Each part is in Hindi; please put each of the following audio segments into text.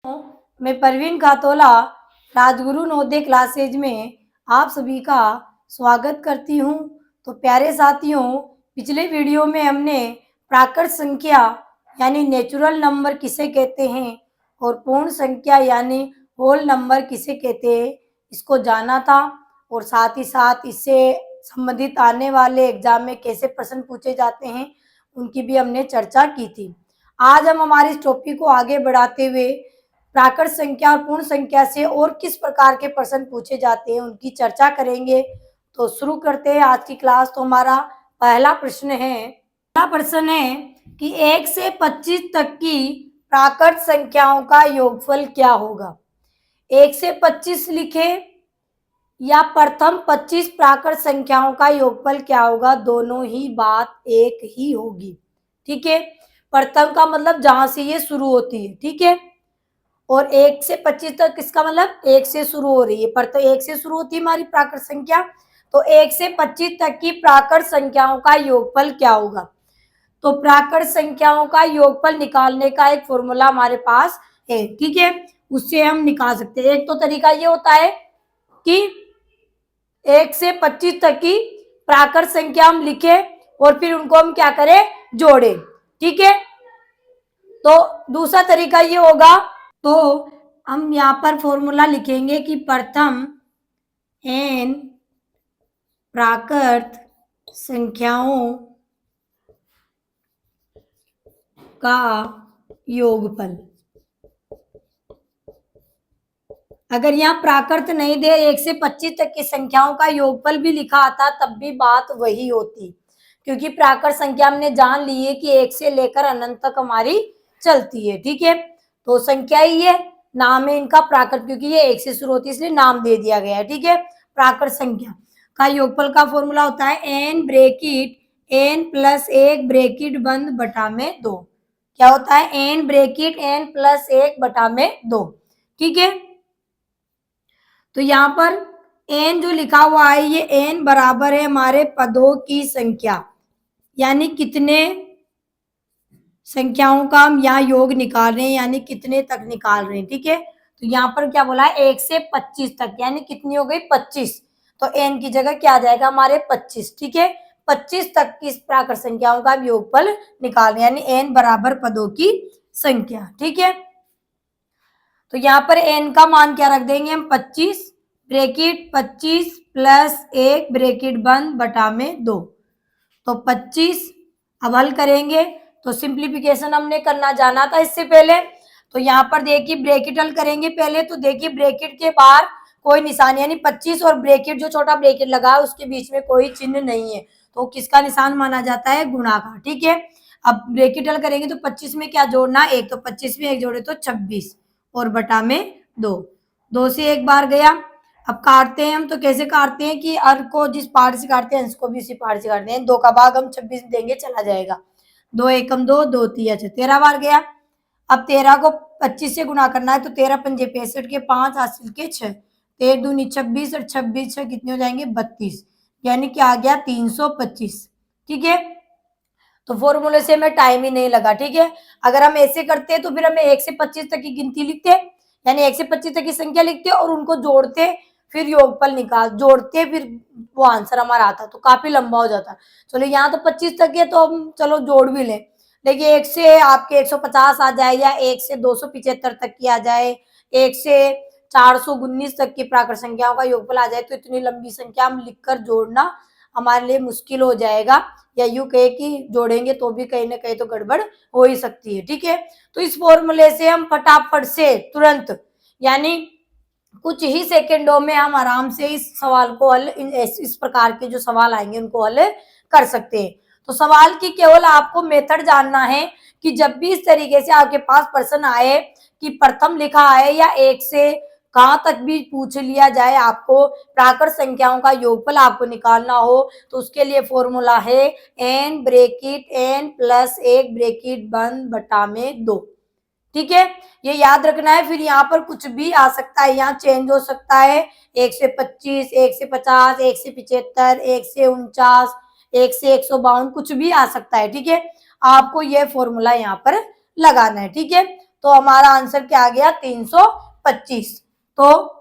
मैं परवीन खातोला राजगुरु नवोदय क्लासेज में आप सभी का स्वागत करती हूं। तो प्यारे साथियों, पिछले वीडियो में हमने प्राकृत संख्या यानी नेचुरल नंबर किसे कहते हैं और पूर्ण संख्या यानी होल नंबर किसे कहते हैं इसको जाना था, और साथ ही साथ इससे संबंधित आने वाले एग्जाम में कैसे प्रश्न पूछे जाते हैं उनकी भी हमने चर्चा की थी। आज हम हमारे इस टॉपिक को आगे बढ़ाते हुए प्राकृत संख्या और पूर्ण संख्या से और किस प्रकार के प्रश्न पूछे जाते हैं उनकी चर्चा करेंगे। तो शुरू करते हैं आज की क्लास। तो हमारा पहला प्रश्न है कि 1 से 25 तक की प्राकृत संख्याओं का योगफल क्या होगा। 1 से 25 लिखे या प्रथम 25 प्राकृत संख्याओं का योगफल क्या होगा, दोनों ही बात एक ही होगी। ठीक है, प्रथम का मतलब जहां से ये शुरू होती है, ठीक है, और 1 से 25 तक इसका मतलब 1 से शुरू हो रही है, पर तो 1 से शुरू होती है हमारी प्राकृत संख्या। तो 1 से 25 तक की प्राकृत संख्याओं का योगफल क्या होगा। तो प्राकृत संख्याओं का योगफल निकालने का एक फॉर्मूला हमारे पास है, ठीक है, उससे हम निकाल सकते हैं। एक तो तरीका ये होता है कि 1 से 25 तक की प्राकृत संख्या हम लिखे और फिर उनको हम क्या करें, जोड़े, ठीक है। तो दूसरा तरीका ये होगा, तो हम यहाँ पर फॉर्मूला लिखेंगे कि प्रथम n प्राकृत संख्याओं का योगफल। अगर यहाँ प्राकृत नहीं दे 1 से 25 तक की संख्याओं का योगफल भी लिखा आता तब भी बात वही होती, क्योंकि प्राकृत संख्या हमने जान ली है कि 1 से लेकर अनंत तक हमारी चलती है, ठीक है। तो संख्या ही है, नाम है इनका प्राकृत, क्योंकि ये 1 से शुरू होती है इसलिए नाम दे दिया गया है, ठीक है। प्राकृत संख्या का योगफल का फॉर्मूला होता है n bracket n plus 1 bracket बंद बटा में 2। क्या होता है, n ब्रैकेट n प्लस 1 बटा में 2, ठीक है। तो यहाँ पर n जो लिखा हुआ है ये n बराबर है हमारे पदों की संख्या, यानी कितने संख्याओं का हम यहाँ योग निकाल रहे हैं, यानी कितने तक निकाल रहे हैं, ठीक है। तो यहाँ पर क्या बोला है 1 से 25 तक, यानी कितनी हो गई 25। तो n की जगह क्या आ जाएगा हमारे 25, ठीक है। 25 तक की प्राकृत संख्याओं का योगफल निकाल रहे हैं, यानी n बराबर पदों की संख्या, ठीक है। तो यहाँ पर n का मान क्या रख देंगे हम 25 ब्रैकेट 25 प्लस 1 ब्रैकेट बंद बटा में 2। तो 25 अब हल करेंगे तो सिंप्लीफिकेशन हमने करना जाना था इससे पहले। तो यहाँ पर देखिए ब्रैकेट हल करेंगे पहले, तो देखिए ब्रैकेट के बाहर कोई निशान, यानी 25 और ब्रैकेट जो छोटा ब्रैकेट लगा है उसके बीच में कोई चिन्ह नहीं है, तो किसका निशान माना जाता है, गुणा का, ठीक है। अब ब्रैकेट हल करेंगे तो 25 में क्या जोड़ना, 1, तो 25 में 1 जोड़े तो 26 और बटा में 2, 2 से 1 बार गया। अब काटते हैं हम, तो कैसे काटते हैं कि अर्क को जिस पार्ट से काटते हैं इसको भी उसी पार्ट से काटते हैं। 2 का भाग हम 26 देंगे, चला जाएगा, 2 एकम 2, 2 तिया 6, 13 बार गया। अब 13 को 25 से गुणा करना है, तो 13 पंजे 65 के 5 हासिल के 6, 13 दूनी 26 और 26 6 कितने हो जाएंगे 32, यानी क्या आ गया 325, ठीक है। तो फॉर्मूले से हमें टाइम ही नहीं लगा, ठीक है। अगर हम ऐसे करते तो फिर हमें 1 से 25 तक की गिनती लिखते, यानी 1 से 25 तक की संख्या लिखते और उनको जोड़ते, फिर योगफल जोड़ते, फिर वो आंसर हमारा आता, तो काफी लंबा हो जाता। चलो यहाँ तो 25 तक है तो हम चलो जोड़ भी लें, देखिए 1 से आपके 150 आ जाए, या 1 से 275 तक की आ जाए, 1 से 419 तक की प्राकृत संख्याओं का योगफल आ जाए, तो इतनी लंबी संख्या हम लिखकर जोड़ना हमारे लिए मुश्किल हो जाएगा, या यूं कहे कि जोड़ेंगे तो भी कहीं ना कहीं तो गड़बड़ हो ही सकती है, ठीक है। तो इस फॉर्मूले से हम फटाफट से तुरंत, यानी कुछ ही सेकंडों में हम आराम से इस सवाल को हल, इस प्रकार के जो सवाल आएंगे उनको हल कर सकते हैं। तो सवाल की केवल आपको मेथड जानना है कि जब भी इस तरीके से आपके पास प्रश्न आए कि प्रथम लिखा है या 1 से कहां तक भी पूछ लिया जाए, आपको प्राकृत संख्याओं का योगफल आपको निकालना हो, तो उसके लिए फॉर्मूला है n bracket n plus 1 bracket बंद बटा में 2, ठीक है, ये याद रखना है। फिर यहाँ पर कुछ भी आ सकता है, यहाँ चेंज हो सकता है, 1 से 25, 1 से 50, 1 से 75, 1 से 49, 1 से 152, कुछ भी आ सकता है, ठीक है। आपको ये फॉर्मूला यहाँ पर लगाना है, ठीक है। तो हमारा आंसर क्या आ गया 325। तो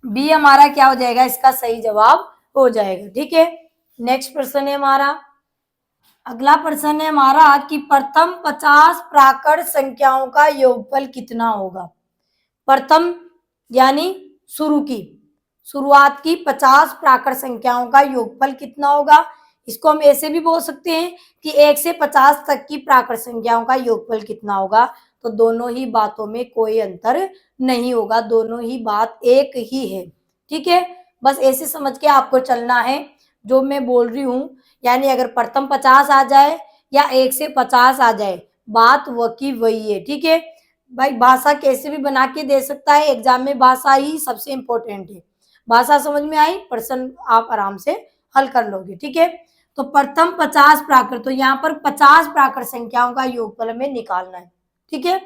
बी हमारा क्या हो जाएगा, इसका सही जवाब हो जाएगा। ठीक है, नेक्स्ट प्रश्न है हमारा, अगला प्रश्न है हमारा कि प्रथम 50 प्राकृत संख्याओं का योगफल कितना होगा। प्रथम यानी शुरुआत की 50 प्राकृत संख्याओं का योगफल कितना होगा। इसको हम ऐसे भी बोल सकते हैं कि 1 से 50 तक की प्राकृत संख्याओं का योगफल कितना होगा। तो दोनों ही बातों में कोई अंतर नहीं होगा, दोनों ही बात एक ही है। ठीक है, बस ऐसे समझ के आपको चलना है जो मैं बोल रही हूँ। यानी अगर प्रथम 50 आ जाए या 1 से 50 आ जाए, बात वो की वही है। ठीक है भाई, भाषा कैसे भी बना के दे सकता है एग्जाम में, भाषा ही सबसे इंपॉर्टेंट है। भाषा समझ में आई, प्रश्न आप आराम से हल कर लोगे। ठीक है, तो प्रथम 50 प्राकृत, तो यहाँ पर 50 प्राकृत संख्याओं का योगफल हमें निकालना है। ठीक है,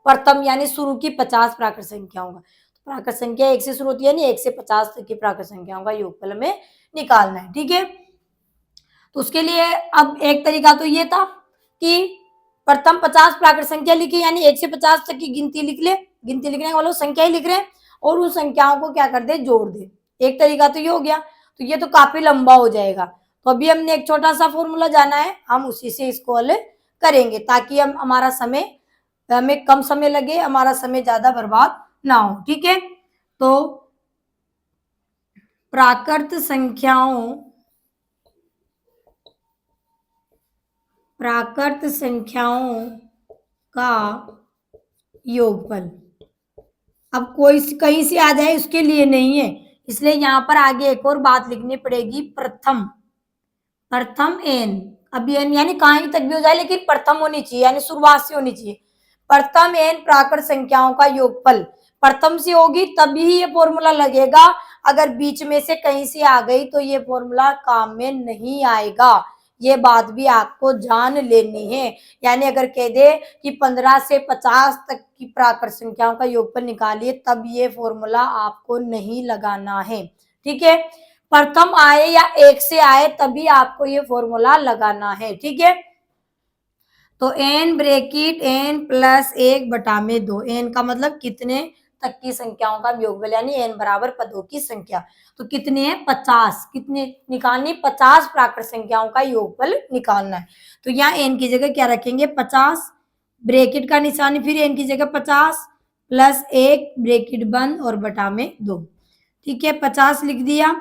प्रथम यानी शुरू की 50 प्राकृत संख्याओं का, तो प्राकृत संख्या 1 से शुरू होती है, यानी 1 से 50 तक की प्राकृत संख्याओं का योगफल हमें निकालना है। ठीक है, तो उसके लिए अब एक तरीका तो ये था कि प्रथम 50 प्राकृत संख्या लिखी, यानी 1 से 50 तक की गिनती लिख ले, गिनती लिखने का मतलब संख्या ही लिख रहे हैं और उन संख्याओं को क्या कर दे, जोड़ दे। एक तरीका तो ये हो गया, तो ये तो काफी लंबा हो जाएगा। तो अभी हमने एक छोटा सा फॉर्मूला जाना है, हम उसी से इसको हल करेंगे ताकि हम हमारा समय, हमें कम समय लगे, हमारा समय ज्यादा बर्बाद ना हो। ठीक है, तो प्राकृत संख्याओं का योगफल, अब कोई कहीं से आ जाए उसके लिए नहीं है, इसलिए यहाँ पर आगे एक और बात लिखनी पड़ेगी, प्रथम एन। अब एन यानी कहीं तक भी हो जाए लेकिन प्रथम होनी चाहिए, यानी शुरुआत से होनी चाहिए। प्रथम एन प्राकृत संख्याओं का योगफल प्रथम से होगी तभी ये फॉर्मूला लगेगा, अगर बीच में से कहीं से आ गई तो ये फॉर्मूला काम में नहीं आएगा। ये बात भी आपको जान लेनी है। यानी अगर कह दे कि 15 से 50 तक की प्राकृत संख्याओं का योगफल निकालिए, तब ये फॉर्मूला आपको नहीं लगाना है। ठीक है, प्रथम आए या 1 से आए तभी आपको ये फॉर्मूला लगाना है। ठीक है, तो एन ब्रैकेट एन प्लस 1 बटा में 2, एन का मतलब कितने तक की संख्याओं का योगफल, यानी एन बराबर पदों की संख्या। तो कितने हैं, 50, कितने निकालनी, 50 प्राकृत संख्याओं का योगफल निकालना है। तो यहाँ एन की जगह क्या रखेंगे, 50, ब्रैकेट का निशान, फिर एन की जगह 50 प्लस 1 ब्रैकेट बंद और बटा में 2। ठीक है, 50 लिख दिया।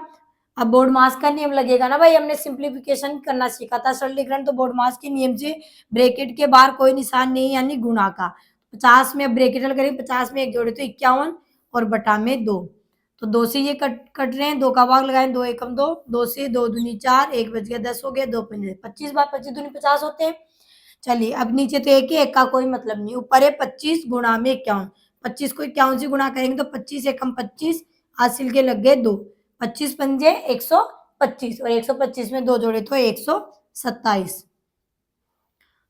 अब बोर्ड मास का नियम लगेगा ना भाई, हमने सिंप्लीफिकेशन करना सीखा था सरलीकरण, तो बोर्ड मास के नियम से ब्रैकेट के बाहर कोई निशान नहीं, यानी गुणा का। 50 में अब ब्रैकेट हल करेंगे, 50 में 1 जोड़े तो 51 और बटा में 2। तो 2 से ये कट रहे हैं, 2 का भाग लगाएं, 2 एकम 2, 2 से 2 दूनी 4, 1 बच गया 10 हो गया, 2 पंजे 25 बार 25 दूनी 50 होते हैं। चलिए अब नीचे तो एक ही, एक का कोई मतलब नहीं, ऊपर है 25 गुणा में 51, 25 को 51 से गुणा करेंगे तो 25 एकम 25, हासिल के लग गए 2, 25 पंजे 125 और 125 में 2 जोड़े तो 127।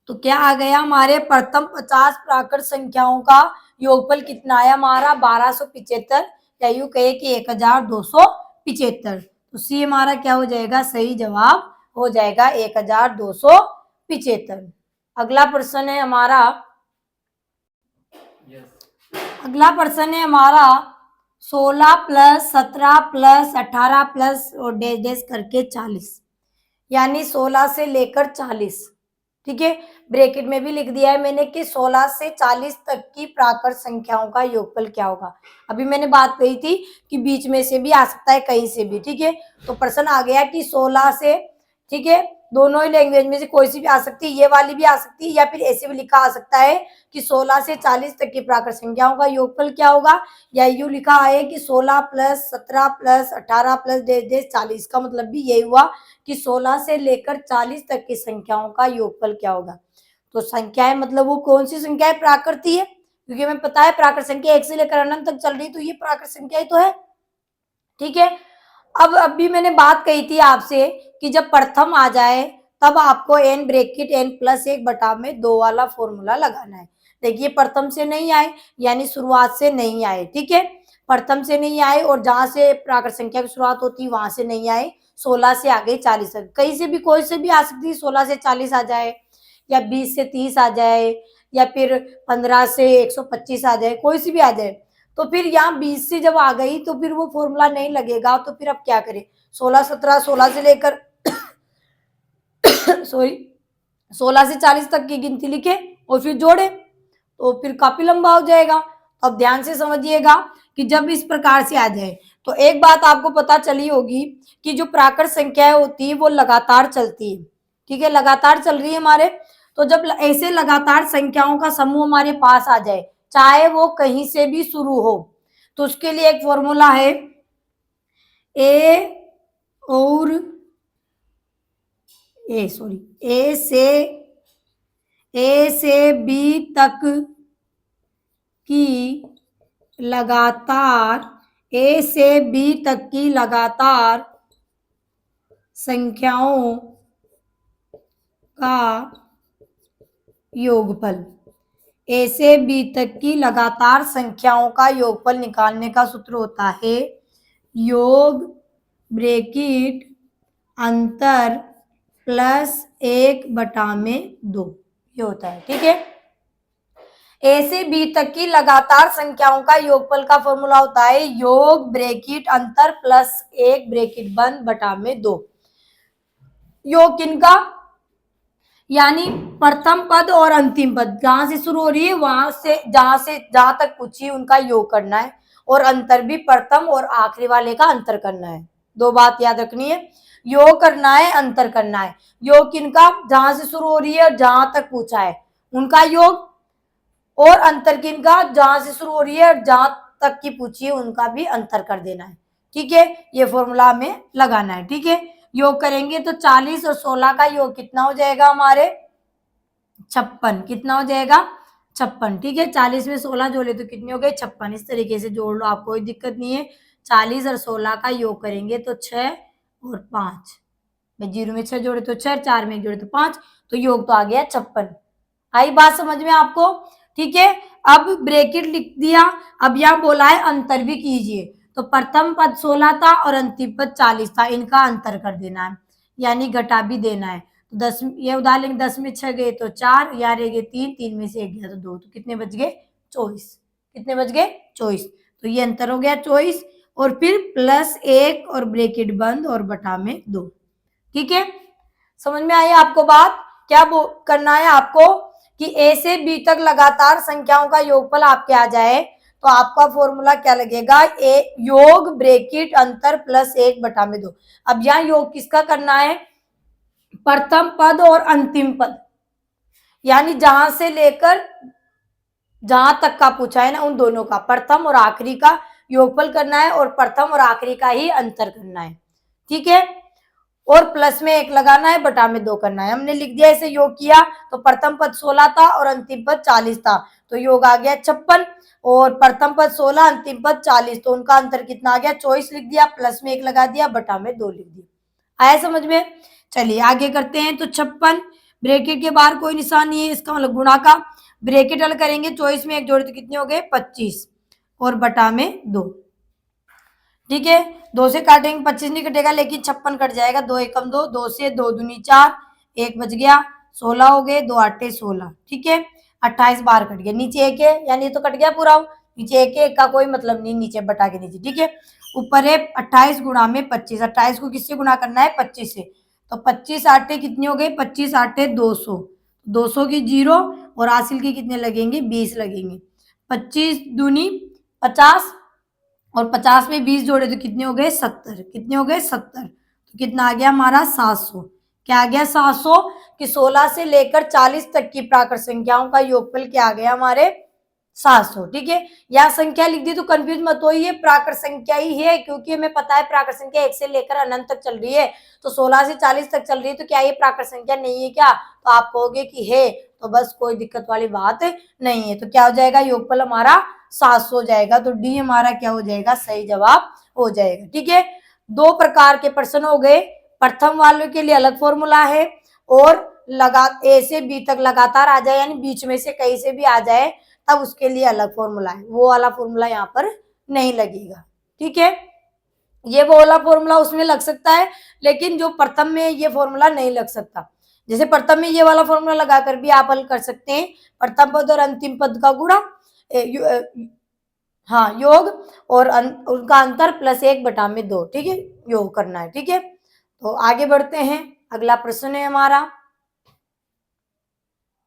तो क्या आ गया, हमारे प्रथम 50 प्राकृत संख्याओं का योगफल कितना आया हमारा, 1275, या यूं कहे कि 1275। तो सी हमारा क्या हो जाएगा, सही जवाब हो जाएगा 1275। अगला प्रश्न है हमारा, अगला प्रश्न है हमारा 16 प्लस 17 प्लस 18 प्लस और डैश डैश करके 40, यानी 16 से लेकर 40। ठीक है, ब्रैकेट में भी लिख दिया है मैंने कि 16 से 40 तक की प्राकृत संख्याओं का योगफल क्या होगा। अभी मैंने बात कही थी कि बीच में से भी आ सकता है, कहीं से भी। ठीक है, तो प्रश्न आ गया कि 16 से, ठीक है, दोनों ही लैंग्वेज में से कोई सी भी आ सकती है, ये वाली भी आ सकती है, या फिर ऐसे भी लिखा आ सकता है कि 16 से 40 तक की प्राकृत संख्याओं का योगफल क्या होगा, या यूं लिखा है कि 16 plus 17 plus 18 plus dash dash 40। का मतलब भी यही हुआ कि 16 से लेकर 40 तक की संख्याओं का योगफल क्या होगा। तो संख्याएं मतलब वो कौन सी संख्याएं प्राकृतिक है, क्योंकि हमें पता है प्राकृत संख्या 1 से लेकर अनंत तक चल रही, तो ये प्राकृत संख्या ही तो है। ठीक है, अब अभी मैंने बात कही थी आपसे कि जब प्रथम आ जाए तब आपको एन ब्रैकेट एन प्लस 1 बटा में 2 वाला फॉर्मूला लगाना है। देखिए प्रथम से नहीं आए, यानी शुरुआत से नहीं आए। ठीक है, प्रथम से नहीं आए और जहां से प्राकृत संख्या की शुरुआत होती है वहां से नहीं आए, 16 से आ गई 40 तक, कहीं से भी कोई से भी आ सकती है, 16 से 40 आ जाए या 20 से 30 आ जाए या फिर 15 से 125 आ जाए, कोई सी भी आ जाए, तो फिर यहाँ 20 से जब आ गई तो फिर वो फॉर्मूला नहीं लगेगा। तो फिर अब क्या करें, 16 17 16 से लेकर सॉरी 16 से 40 तक की गिनती लिखे और फिर जोड़े, तो फिर काफी लंबा हो जाएगा। अब ध्यान से समझिएगा कि जब इस प्रकार से आ जाए तो एक बात आपको पता चली होगी कि जो प्राकृत संख्याएं होती है वो लगातार चलती है, ठीक है, लगातार चल रही है हमारे। तो जब ऐसे लगातार संख्याओं का समूह हमारे पास आ जाए, चाहे वो कहीं से भी शुरू हो, तो उसके लिए एक फॉर्मूला है, ए और ए से बी तक की लगातार, ए से बी तक की लगातार संख्याओं का योगफल, ए से बी तक की लगातार संख्याओं का योगफल निकालने का सूत्र होता है योग ब्रैकेट अंतर प्लस 1/2, ये होता है, ठीक है। ए से बी तक की लगातार संख्याओं का योगफल का फॉर्मूला होता है योग ब्रैकेट अंतर प्लस 1 ब्रैकेट बंद बटा में 2। योग किनका, यानी प्रथम पद और अंतिम पद, जहां से शुरू हो रही है वहां से जहां तक पूछी उनका योग करना है, और अंतर भी प्रथम और आखिरी वाले का अंतर करना है। दो बात याद रखनी है, योग करना है, अंतर करना है। योग किनका, जहां से शुरू हो रही है और जहां तक पूछा है उनका योग, और अंतर किनका, जहां से शुरू हो रही है और जहां तक की पूछी है उनका भी अंतर कर देना है, ठीक है। ये फॉर्मूला में लगाना है, ठीक है। योग करेंगे तो 40 और 16 का योग कितना हो जाएगा हमारे 56, कितना हो जाएगा 56, ठीक है। 40 में 16 जोड़े तो कितने हो गए 56, इस तरीके से जोड़ लो, आप कोई दिक्कत नहीं है। 40 और 16 का योग करेंगे तो 6 और 5, 0 में 6 जोड़े तो 6, 4 में 1 जोड़े तो 5, तो योग तो आ गया 56। आई बात समझ में आपको, ठीक है। अब ब्रैकेट लिख दिया, अब यहाँ बोला है अंतर भी कीजिए, तो प्रथम पद 16 था और अंतिम पद 40 था, इनका अंतर कर देना है, यानी घटा भी देना है। तो 10 ये उदाहरण लेंगे, 10 में 6 गए तो 4, यहाँ रह गए 3, 3 में से 1 गया तो 2, तो कितने बच गए 24, कितने बच गए 24, तो ये अंतर हो गया 24, और फिर प्लस 1 और ब्रैकेट बंद और बटा में 2, ठीक है। समझ में आई आपको बात, क्या करना है आपको कि ए से बी तक लगातार संख्याओं का योगफल आपके आ जाए तो आपका फॉर्मूला क्या लगेगा, ए योग ब्रैकेट अंतर प्लस 1/2। अब यहाँ योग किसका करना है, प्रथम पद और अंतिम पद, यानी जहां से लेकर जहां तक का पूछा है ना उन दोनों का, प्रथम और आखिरी का योगफल करना है और प्रथम और आखिरी का ही अंतर करना है, ठीक है। और प्लस में 1 लगाना है, बटा में 2 करना है। हमने लिख दिया, ऐसे योग किया तो प्रथम पद 16 था और अंतिम पद 40 था, तो योग आ गया 56, और प्रथम पद 16 अंतिम पद 40, तो उनका अंतर कितना आ गया 24 लिख दिया, प्लस में 1 लगा दिया, बटा में 2 लिख दिया। आया समझ में, चलिए आगे करते हैं। तो 56 ब्रैकेट के बाहर कोई निशान नहीं है, इसका मतलब गुणा का, ब्रैकेट हल करेंगे 24 में 1 जोड़े तो कितने हो गए 25 और बटा में 2, ठीक है। 2 से काटेंगे 25 नहीं कटेगा, लेकिन 56 कट जाएगा, 2 एकम 2, 2 से 2 दूनी 4, 1 बच गया, 16 हो गए, 2 8 16, ठीक है। 28 बाहर कट गया, नीचे 1 है, यानी तो कट गया पूरा, नीचे 1 है, 1 का कोई मतलब नहीं, नीचे बटा के नीचे, ठीक है। ऊपर है 28 गुणा में 25, 28 को किससे गुणा करना है 25 से, तो 25 8 कितनी हो गई 25 8 200, 200 की 0 और हासिल की कितने लगेंगे 20 लगेंगे, 25 दूनी 50 और 50 में 20 जोड़े तो कितने हो गए 70, कितने हो गए 70, तो कितना आ गया हमारा 700, क्या आ गया 700, कि 16 से लेकर 40 तक की प्राकृत संख्याओं का योगफल क्या आ गया हमारे 700, ठीक है। यहाँ संख्या लिख दी तो कंफ्यूज मत होइए, प्राकृत संख्या ही है, क्योंकि हमें पता है प्राकृत संख्या 1 से लेकर अनंत तक चल रही है, तो 16 से 40 तक चल रही है, तो क्या ये प्राकृत संख्या नहीं है क्या, तो आप कहोगे कि है, तो बस कोई दिक्कत वाली बात नहीं है। तो क्या हो जाएगा योगफल हमारा 700 हो जाएगा, तो डी हमारा क्या हो जाएगा सही जवाब हो जाएगा, ठीक है। 2 प्रकार के प्रश्न हो गए, प्रथम वाले के लिए अलग फॉर्मूला है, और ए से बी तक लगातार आ जाए, यानी बीच में से कहीं से भी आ जाए तब उसके लिए अलग फॉर्मूला है, वो वाला फॉर्मूला यहाँ पर नहीं लगेगा, ठीक है। ये वो वाला फॉर्मूला उसमें लग सकता है, लेकिन जो प्रथम में ये फॉर्मूला नहीं लग सकता। जैसे प्रथम में ये वाला फॉर्मूला लगाकर भी आप हल कर सकते हैं, प्रथम पद और अंतिम पद का गुणा, हाँ योग, और उनका अंतर प्लस 1/2, ठीक है, योग करना है। ठीक है, तो आगे बढ़ते हैं। अगला प्रश्न है हमारा,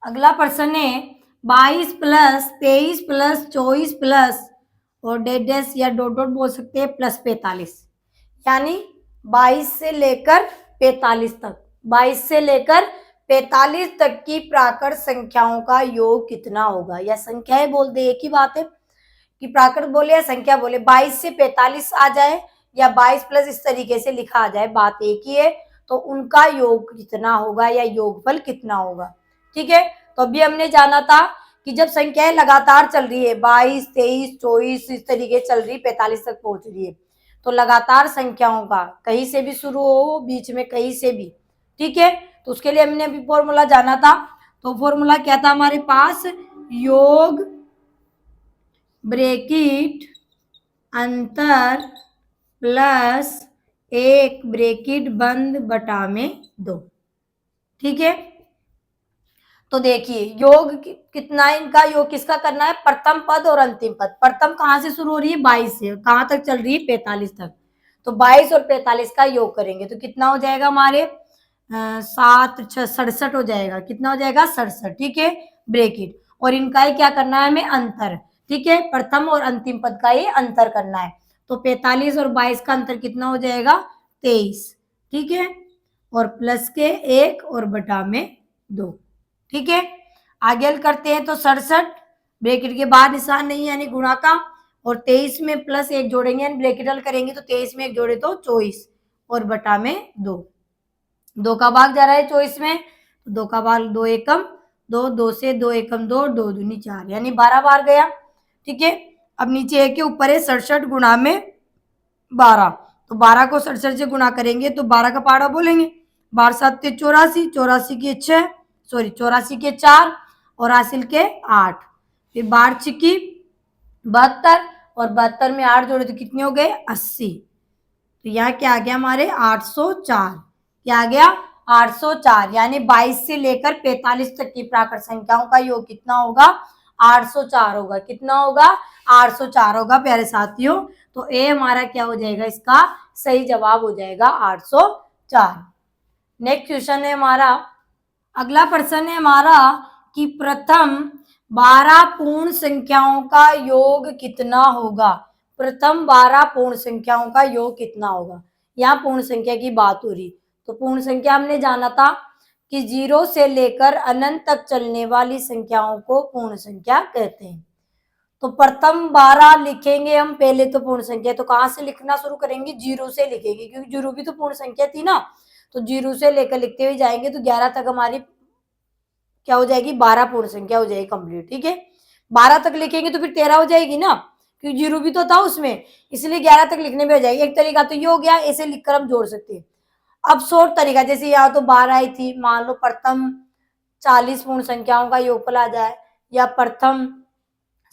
अगला प्रश्न है 22 प्लस 23 प्लस 24 प्लस और डेट डैश या डॉट डॉट बोल सकते हैं प्लस 45, यानी 22 से लेकर 45 तक, 22 से लेकर 45 तक की प्राकृत संख्याओं का योग कितना होगा। या संख्याएं बोल दे, एक ही बात है कि प्राकृत बोले या संख्या बोले, 22 से 45 आ जाए या 22 प्लस इस तरीके से लिखा आ जाए, बात एक ही है। तो उनका योग कितना होगा या योगफल कितना होगा। ठीक है, तो अभी हमने जाना था कि जब संख्याएं लगातार चल रही है, 22, 23, 24 इस तरीके चल रही, 45 तक पहुंच रही है, तो लगातार संख्याओं का कहीं से भी शुरू हो, बीच में कहीं से भी, ठीक है, तो उसके लिए हमने अभी फॉर्मूला जाना था। तो फॉर्मूला क्या था हमारे पास, योग ब्रैकेट अंतर प्लस 1 ब्रैकेट बंद बटा में 2। ठीक है, तो देखिए योग कितना है, इनका योग किसका करना है, प्रथम पद और अंतिम पद। प्रथम कहां से शुरू हो रही है, 22 से, कहां तक चल रही है, 45 तक। तो 22 और 45 का योग करेंगे तो कितना हो जाएगा हमारे 7 6 67 हो जाएगा, कितना हो जाएगा 67। ठीक है, ब्रैकेट, और इनका ही क्या करना है हमें, अंतर। ठीक है, प्रथम और अंतिम पद का ये अंतर करना है। तो 45 और 22 का अंतर कितना हो जाएगा, 23। ठीक है, और प्लस के 1 और बटा में 2। ठीक है, आगे हल करते हैं। तो 67 ब्रैकेट के बाद निशान नहीं यानी गुणा का, और 23 में प्लस 1 जोड़ेंगे यानी ब्रैकेट हल करेंगे तो 23 में 1 जोड़े तो 24 और बटा में 2। 2 का भाग जा रहा है 24 में, तो 2 का भाग 2 एकम 2, 2 से 2 एकम 2, 2 दूनी 4 यानी 12 बार गया। ठीक है, अब नीचे एक के ऊपर है 67 गुणा में 12, तो 12 को 67 से गुणा करेंगे तो 12 का पाड़ा बोलेंगे, 12 7 84, 84 के 6, सॉरी 84 के 4 और हासिल के 8, फिर 12 छिकी 72 और 72 में 8 जोड़े तो कितने हो गए 80। तो यहाँ क्या आ गया हमारे 804, क्या आ गया 804, यानी 22 से लेकर 45 तक की प्राकृत संख्याओं का योग कितना होगा, 804 होगा। कितना होगा, 804 होगा प्यारे साथियों। तो ए हमारा क्या हो जाएगा, इसका सही जवाब हो जाएगा 804। नेक्स्ट क्वेश्चन है हमारा, अगला प्रश्न है हमारा कि प्रथम 12 पूर्ण संख्याओं का योग कितना होगा। प्रथम 12 पूर्ण संख्याओं का योग कितना होगा। यहाँ पूर्ण संख्या की बात हो रही, तो पूर्ण संख्या हमने जाना था कि 0 से लेकर अनंत तक चलने वाली संख्याओं को पूर्ण संख्या कहते हैं। तो प्रथम 12 लिखेंगे हम पहले, तो पूर्ण संख्या तो कहाँ से लिखना शुरू करेंगे, 0 से लिखेंगे, क्योंकि 0 भी तो पूर्ण संख्या थी ना। तो 0 से लेकर लिखते हुए जाएंगे तो 11 तक हमारी क्या हो जाएगी, 12 पूर्ण संख्या हो जाएगी कंप्लीट। ठीक है, 12 तक लिखेंगे तो फिर 13 हो जाएगी ना, क्योंकि 0 भी तो था उसमें, इसलिए 11 तक लिखने में हो जाएगी। एक तरीका तो ये हो गया, ऐसे लिखकर हम जोड़ सकते हैं। अब शॉर्ट तरीका, जैसे यहाँ तो 12 ही थी, मान लो प्रथम 40 पूर्ण संख्याओं का योगफल आ जाए, या प्रथम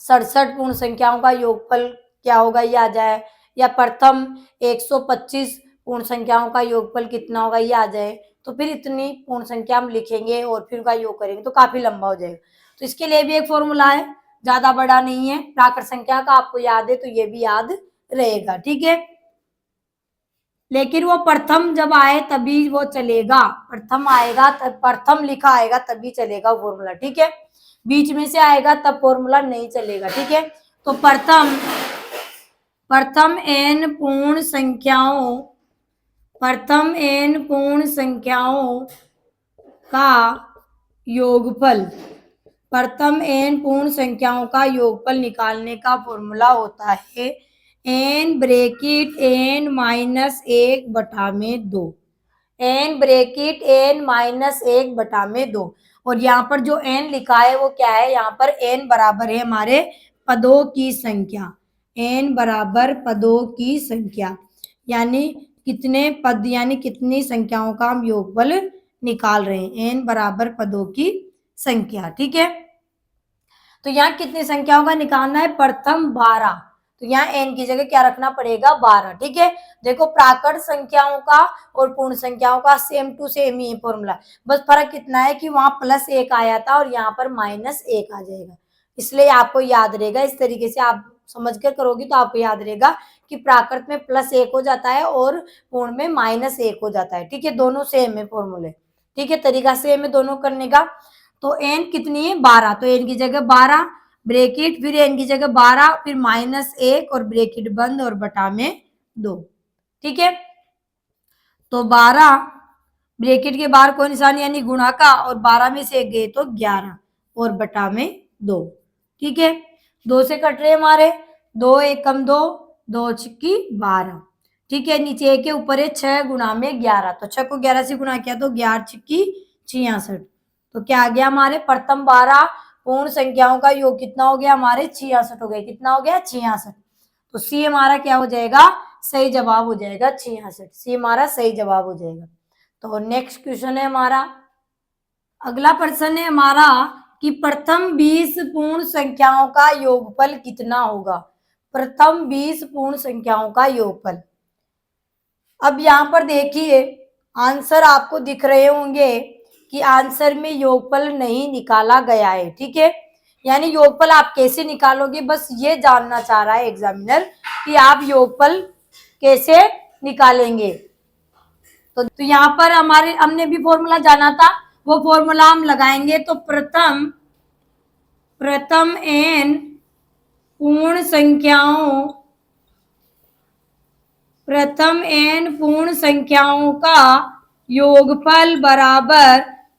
67 पूर्ण संख्याओं का योगफल क्या होगा ये आ जाए, या प्रथम 125 पूर्ण संख्याओं का योगफल कितना होगा ये आ जाए, तो फिर इतनी पूर्ण संख्या हम लिखेंगे और फिर उनका योग करेंगे तो काफी लंबा हो जाएगा। तो इसके लिए भी एक फॉर्मूला है, ज्यादा बड़ा नहीं है, प्राकृत संख्या का आपको याद है तो ये भी याद रहेगा। ठीक है, लेकिन वो प्रथम जब आए तभी वो चलेगा, प्रथम आएगा तब, प्रथम लिखा आएगा तभी चलेगा फॉर्मूला। ठीक है, बीच में से आएगा तब फॉर्मूला नहीं चलेगा। ठीक है, तो प्रथम n पूर्ण संख्याओं का योगफल, प्रथम n पूर्ण संख्याओं का योगफल निकालने का फॉर्मूला होता है n ब्रैकेट n माइनस 1 बटा में 2, n ब्रैकेट n माइनस 1 बटा में 2। और यहाँ पर जो n लिखा है वो क्या है, यहाँ पर n बराबर है हमारे पदों की संख्या, n बराबर पदों की संख्या, यानी कितने पद यानी कितनी संख्याओं का हम योगफल निकाल रहे हैं, n बराबर पदों की संख्या। ठीक है, तो यहाँ कितनी संख्याओं का निकालना है, प्रथम 12, तो यहाँ n की जगह क्या रखना पड़ेगा 12। ठीक है, देखो प्राकृत संख्याओं का और पूर्ण संख्याओं का सेम टू सेम ही फॉर्मूला, बस फर्क कितना है कि वहां +1 आया था और यहाँ पर -1 आ जाएगा, इसलिए आपको याद रहेगा। इस तरीके से आप समझ कर करोगी तो आपको याद रहेगा कि प्राकृत में +1 हो जाता है और पूर्ण में -1 हो जाता है। ठीक है, दोनों सेम है फॉर्मूले। ठीक है, तरीका सेम है दोनों करने का। तो n कितनी है 12, तो n की जगह 12 ब्रेकेट, फिर n की जगह 12, फिर -1 और ब्रेकेट बंद और बटा में 2। ठीक है, तो 12 ब्रेकेट के बाहर कोई निशान यानी गुणा का, और 12 में से 1 गए तो 11 और बटा में 2। ठीक है, 2 से कट रहे हमारे, 2 1 कम 2, 2 छिक्की 12। ठीक है, नीचे 1 के ऊपर है 6 गुणा में 11, तो 6 को 11 से गुणा किया तो 11 छिक्की 66। तो क्या आ गया हमारे प्रथम 12 पूर्ण संख्याओं का योग कितना हो गया हमारे 66 हो गया। कितना हो गया 66। तो सी हमारा क्या हो जाएगा, सही जवाब हो जाएगा 66। सी हमारा सही जवाब हो जाएगा। तो नेक्स्ट क्वेश्चन है हमारा, अगला प्रश्न है हमारा कि प्रथम 20 पूर्ण संख्याओं का योगफल कितना होगा। प्रथम 20 पूर्ण संख्याओं का योगफल। अब यहाँ पर देखिए आंसर आपको दिख रहे होंगे कि आंसर में योगफल नहीं निकाला गया है। ठीक है, यानी योगफल आप कैसे निकालोगे, बस ये जानना चाह रहा है एग्जामिनर कि आप योगफल कैसे निकालेंगे। तो यहाँ पर हमने भी फॉर्मूला जाना था, वो फॉर्मूला हम लगाएंगे। तो प्रथम n पूर्ण संख्याओं का योगफल बराबर,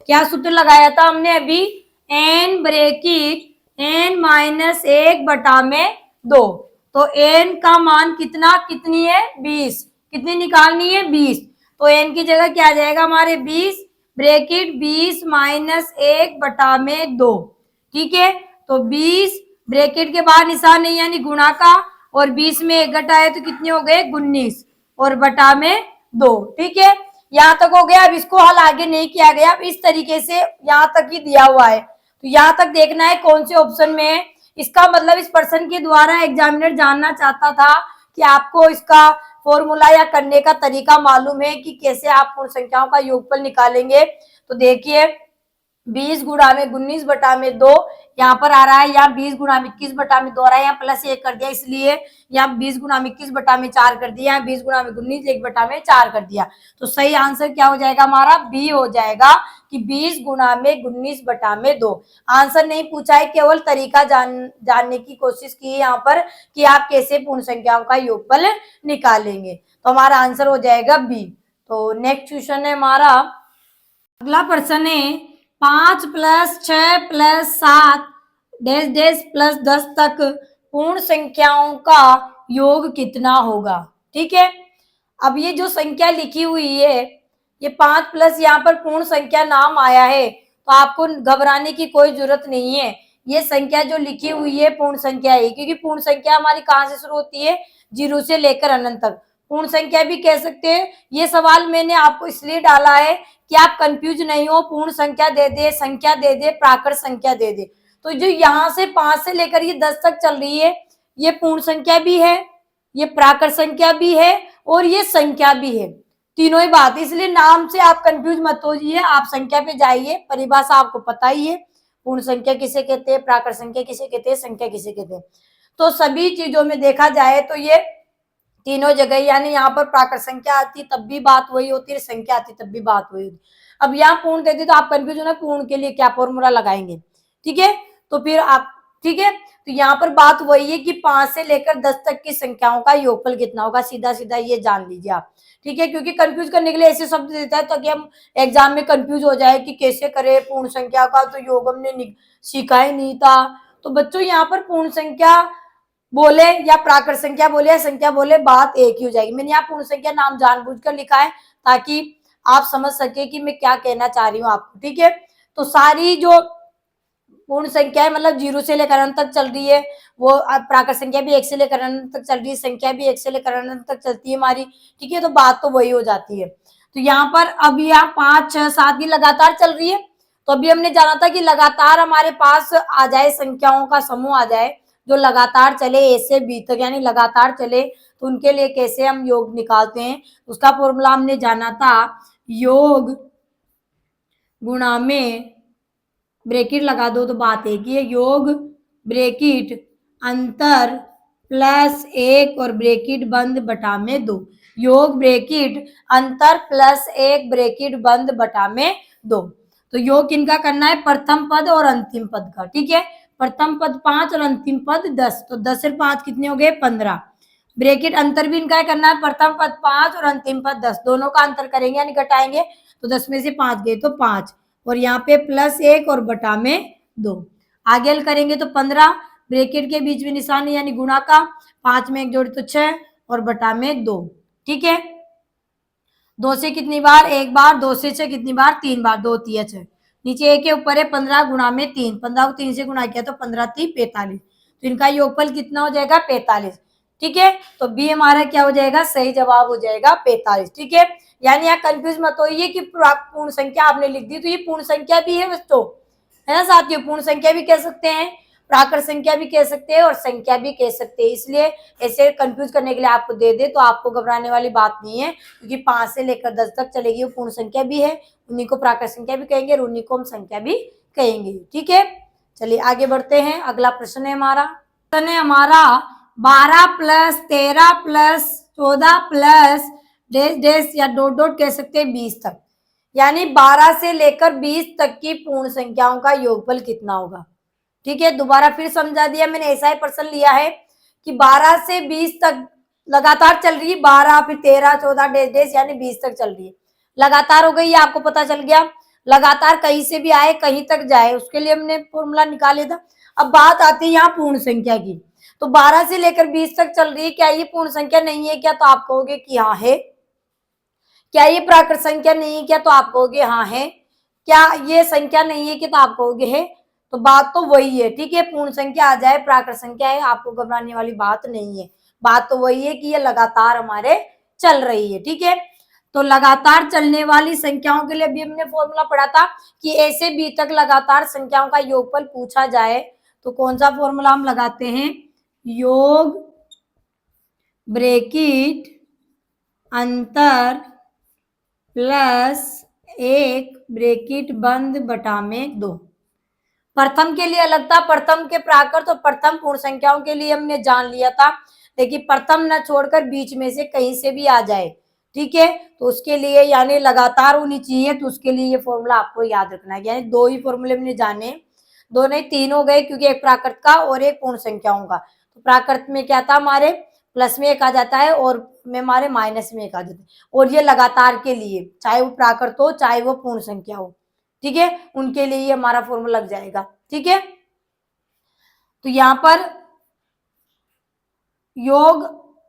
क्या सूत्र लगाया था हमने अभी, n ब्रेकेट n-1 बटा में 2। तो n का मान कितनी है 20, कितनी निकालनी है 20। तो n की जगह क्या आ जाएगा हमारे 20 ब्रेकेट 20 -1 बटा में 2। ठीक है, तो 20 ब्रेकेट के बाहर निशान नहीं यानी गुणा का, और 20 में 1 घटाए तो कितने हो गए 19 और बटा में 2। ठीक है, यहाँ तक हो गया। अब इसको हल आगे नहीं किया गया, अब इस तरीके से यहाँ तक ही दिया हुआ है, तो यहाँ तक देखना है कौन से ऑप्शन में है। इसका मतलब इस प्रश्न के द्वारा एग्जामिनर जानना चाहता था कि आपको इसका फॉर्मूला या करने का तरीका मालूम है कि कैसे आप पूर्ण संख्याओं का योगफल निकालेंगे। तो देखिए 20 गुणा में 19 बटा में 2 यहाँ पर आ रहा है, यहाँ 20 गुणा में 21 बटा में 2 आ रहा है, यहाँ +1 कर दिया इसलिए यहाँ 20 गुणा में 21 बटा में 4 कर दिया, यहाँ 20 गुणा में 19 1 बटा में 4 कर दिया। तो सही आंसर क्या हो जाएगा हमारा बी हो जाएगा कि 20 गुणा में 19 बटा में 2। आंसर नहीं पूछा है, केवल तरीका जानने की कोशिश की है यहाँ पर कि आप कैसे पूर्ण संख्याओं का योगफल निकालेंगे। तो हमारा आंसर हो जाएगा बी। तो नेक्स्ट क्वेश्चन है हमारा, अगला प्रश्न है 5 + 6 + 7 + 10 तक पूर्ण संख्याओं का योग कितना होगा। ठीक है, अब ये जो संख्या लिखी हुई है ये 5 प्लस यहाँ पर पूर्ण संख्या नाम आया है, तो आपको घबराने की कोई जरूरत नहीं है। ये संख्या जो लिखी हुई है पूर्ण संख्या है, क्योंकि पूर्ण संख्या हमारी कहाँ से शुरू होती है 0 से लेकर अनंत तक। पूर्ण संख्या भी कह सकते हैं। ये सवाल मैंने आपको इसलिए डाला है कि आप कंफ्यूज नहीं हो, पूर्ण संख्या दे दे, संख्या दे दे, प्राकृत संख्या दे दे। तो जो यहाँ से 5 से लेकर ये 10 तक चल रही है ये पूर्ण संख्या भी है, ये प्राकृत संख्या भी है और ये संख्या भी है, तीनों ही बात। इसलिए नाम से आप कंफ्यूज मत होइए, आप संख्या पे जाइए, परिभाषा आपको पता ही है, पूर्ण संख्या किसे कहते हैं, प्राकृत संख्या किसे कहते हैं, संख्या किसे कहते हैं। तो सभी चीजों में देखा जाए तो ये तीनों जगह, यानी यहाँ पर प्राकृत संख्या आती तब भी बात वही होती है, संख्या आती तब भी बात वही होती। अब यहाँ पूर्ण देते तो आप कंफ्यूज हो ना, पूर्ण के लिए क्या फॉर्मूला लगाएंगे। ठीक है, तो फिर आप, ठीक है, तो यहाँ पर बात वही है कि 5 से लेकर 10 तक की संख्याओं का योगफल कितना होगा, सीधा सीधा ये जान लीजिए आप। ठीक है, क्योंकि कंफ्यूज करने के लिए ऐसे शब्द देता है ताकि हम एग्जाम में कंफ्यूज हो जाए कि कैसे करें पूर्ण संख्या का, तो योग हमने सीखा ही नहीं था। तो बच्चों यहाँ पर पूर्ण संख्या बोले या प्राकृत संख्या बोले या संख्या बोले बात एक ही हो जाएगी। मैंने यहाँ पूर्ण संख्या नाम जानबूझकर लिखा है ताकि आप समझ सके कि मैं क्या कहना चाह रही हूँ आपको। ठीक है, तो सारी जो पूर्ण संख्या है मतलब 0 से लेकर अनंत तक चल रही है, वो प्राकृत संख्या भी 1 से लेकर अनंत तक चल रही है, संख्या भी 1 से लेकर अनंत तक चलती है हमारी। ठीक है, तो बात तो वही हो जाती है। तो यहाँ पर अब यहाँ 5 6 7 भी लगातार चल रही है, तो अभी हमने जाना था कि लगातार हमारे पास आ जाए, संख्याओं का समूह आ जाए जो लगातार चले ए से बी तक, यानी लगातार चले, तो उनके लिए कैसे हम योग निकालते हैं, उसका फॉर्मूला हमने जाना था, योग गुणा में ब्रेकेट लगा दो तो बात एक ही है, योग ब्रेकेट अंतर प्लस 1 और ब्रेकेट बंद बटा में 2, योग ब्रेकेट अंतर प्लस 1 ब्रेकेट बंद बटा में 2। तो योग किनका करना है, प्रथम पद और अंतिम पद का, ठीक है। प्रथम पद 5 और अंतिम पद 10, तो 10 से 5 कितने हो गए, 15। ब्रेकेट अंतर भी इनका करना है, प्रथम पद 5 और अंतिम पद 10, दोनों का अंतर करेंगे यानी घटाएंगे, तो 10 में से 5 गए तो 5, और यहाँ पे प्लस 1 और बटा में 2। आगे करेंगे तो 15, ब्रेकेट के बीच में निशान यानी गुणा का, 5 में 1 जोड़े तो 6 और बटा में 2, ठीक है। 2 से कितनी बार, 1 बार, 2 से 6 कितनी बार, 3 बार, 2 3 6, नीचे 1 के ऊपर है 15 गुणा में 3, 15 को 3 से गुणा किया तो 15 3 45, तो इनका योगफल कितना हो जाएगा, 45, ठीक है। तो बी हमारा क्या हो जाएगा, सही जवाब हो जाएगा 45, ठीक है। यानी यहाँ कंफ्यूज मत होइए कि पूर्ण संख्या आपने लिख दी तो ये पूर्ण संख्या भी है बच्चों, है ना साथियों, पूर्ण संख्या भी कह सकते हैं, प्राकृत संख्या भी कह सकते हैं और संख्या भी कह सकते हैं, इसलिए ऐसे कंफ्यूज करने के लिए आपको दे दे तो आपको घबराने वाली बात नहीं है, क्योंकि 5 से लेकर 10 तक चलेगी वो पूर्ण संख्या भी है, उन्हीं को प्राकृत संख्या भी कहेंगे और उन्हीं को हम संख्या भी कहेंगे, ठीक है। चलिए आगे बढ़ते हैं, अगला प्रश्न है हमारा, प्रश्न है हमारा 12 plus 13 plus 14 plus dash dash या डॉट डॉट कह सकते हैं 20 तक, यानी 12 से लेकर 20 तक की पूर्ण संख्याओं का योगफल कितना होगा, ठीक है। दोबारा फिर समझा दिया मैंने, ऐसा ही प्रश्न लिया है कि 12 से 20 तक लगातार चल रही है, 12 फिर 13 14 डैश डैश यानी 20 तक चल रही है, लगातार हो गई है, आपको पता चल गया, लगातार कहीं से भी आए कहीं तक जाए उसके लिए हमने फॉर्मूला निकाले था। अब बात आती है यहाँ पूर्ण संख्या की, तो 12 से लेकर 20 तक चल रही है, क्या ये पूर्ण संख्या नहीं है क्या, तो आप कहोगे कि हाँ है। क्या ये प्राकृत संख्या नहीं है क्या, तो आप कहोगे हाँ है। क्या ये संख्या नहीं है क्या, तो आप कहोगे है। तो बात तो वही है, ठीक है, पूर्ण संख्या आ जाए प्राकृत संख्या है, आपको घबराने वाली बात नहीं है, बात तो वही है कि ये लगातार हमारे चल रही है, ठीक है। तो लगातार चलने वाली संख्याओं के लिए भी हमने फॉर्मूला पढ़ा था कि ए से बी तक लगातार संख्याओं का योगफल पूछा जाए तो कौन सा फॉर्मूला हम लगाते हैं, योग ब्रेकेट अंतर प्लस 1 ब्रेकेट बंद बटा में 2। प्रथम के लिए अलग था, प्रथम के प्राकृत और प्रथम पूर्ण संख्याओं के लिए हमने जान लिया था, लेकिन प्रथम न छोड़कर बीच में से कहीं से भी आ जाए, ठीक है, तो उसके लिए यानी लगातार होनी चाहिए, तो उसके लिए ये फॉर्मूला आपको याद रखना है, यानी 2 ही फॉर्मूले हमने जाने, 2 नहीं 3 हो गए, क्योंकि एक प्राकृत का और एक पूर्ण संख्याओं का। तो प्राकृत में क्या था, हमारे प्लस में 1 आ जाता है और में हमारे माइनस में 1 आ जाता है, और ये लगातार के लिए, चाहे वो प्राकृत हो चाहे वो पूर्ण संख्या हो, ठीक है, उनके लिए ये हमारा फॉर्मूला लग जाएगा, ठीक है। तो यहाँ पर योग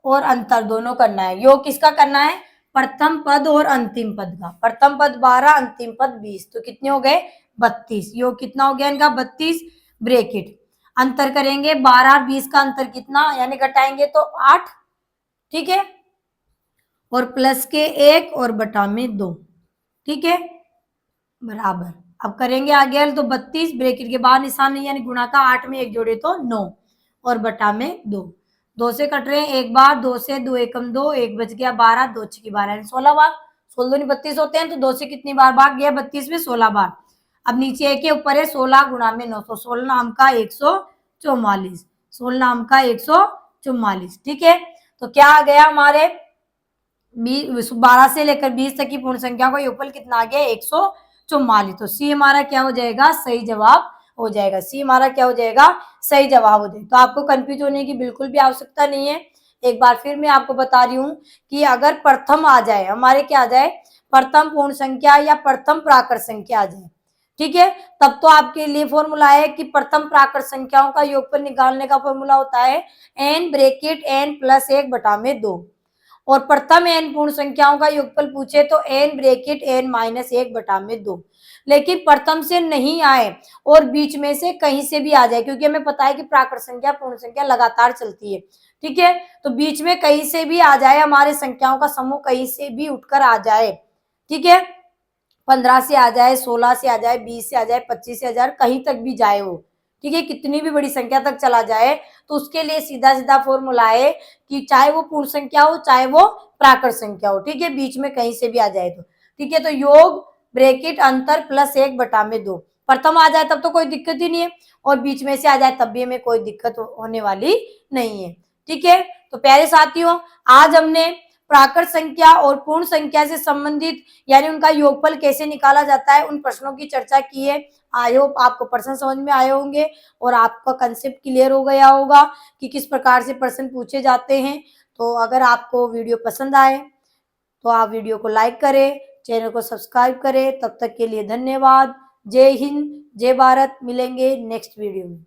और अंतर दोनों करना है, योग किसका करना है, प्रथम पद और अंतिम पद का, प्रथम पद 12 अंतिम पद 20, तो कितने हो गए 32, योग कितना हो गया इनका 32, ब्रेकेट अंतर करेंगे 12 और 20 का अंतर कितना, यानी घटाएंगे तो 8, ठीक है, और प्लस के 1 और बटा में 2, ठीक है, बराबर। अब करेंगे आगे तो 32 ब्रेकेट के बाहर निशान नहीं यानी गुणा का, 8 में 1 जोड़े तो 9 और बटा में 2, 2 से कट रहे हैं 1 बार, 2 से 2 एकम 2, 1 बच गया 12, 2 6 12 यानी 16 बार, 16 दूनी 32 होते हैं, तो 2 से कितनी बार भाग गया 32 में 16 बार। अब नीचे एक के ऊपर है 16 गुणा में 9, तो 16 नाम का 144, 16 नाम का 144, ठीक है। तो क्या आ गया हमारे 12 से लेकर 20 तक की पूर्ण संख्या का योगफल कितना आ गया 144, तो सी हमारा क्या हो जाएगा, सही जवाब हो जाएगा, सी हमारा क्या हो जाएगा, सही जवाब हो जाएगा। तो आपको कंफ्यूज होने की बिल्कुल भी आवश्यकता नहीं है, एक बार फिर मैं आपको बता रही हूँ कि अगर प्रथम आ जाए हमारे, क्या आ जाए, प्रथम पूर्ण संख्या या प्रथम प्राकृत संख्या आ जाए, ठीक है, तब तो आपके लिए फॉर्मूला है कि प्रथम प्राकृत संख्याओं का योगफल निकालने का फॉर्मूला होता है n ब्रेकेट n प्लस 1 बटा में 2, और प्रथम n पूर्ण संख्याओं का योगफल पूछे तो n ब्रेकेट n माइनस 1 बटा में 2। लेकिन प्रथम से नहीं आए और बीच में से कहीं से भी आ जाए, क्योंकि हमें पता है कि प्राकृत संख्या पूर्ण संख्या लगातार चलती है, ठीक है, तो बीच में कहीं से भी आ जाए, हमारे संख्याओं का समूह कहीं से भी उठकर आ जाए, ठीक है, 15 से आ जाए, 16 से आ जाए, 20 से आ जाए, 25 से आ जाए, कहीं तक भी जाए वो, ठीक है, कितनी भी बड़ी संख्या तक चला जाए तो उसके लिए सीधा सीधा फॉर्मूला है कि चाहे वो पूर्ण संख्या हो चाहे वो प्राकृत संख्या हो, ठीक है, बीच में कहीं से भी आ जाए तो, ठीक है। तो योग ब्रैकेट अंतर प्लस 1/2 प्रथम आ जाए तब तो कोई दिक्कत ही नहीं है, और बीच में से आ जाए तब भी हमें कोई दिक्कत होने वाली नहीं है, ठीक है। तो प्यारे साथियों, आज हमने प्राकृत संख्या और पूर्ण संख्या से संबंधित यानी उनका योगफल कैसे निकाला जाता है उन प्रश्नों की चर्चा की है। आई होप आपको प्रश्न समझ में आए होंगे और आपका कंसेप्ट क्लियर हो गया होगा कि किस प्रकार से प्रश्न पूछे जाते हैं। तो अगर आपको वीडियो पसंद आए तो आप वीडियो को लाइक करें, चैनल को सब्सक्राइब करें। तब तक के लिए धन्यवाद। जय हिंद, जय भारत। मिलेंगे नेक्स्ट वीडियो में।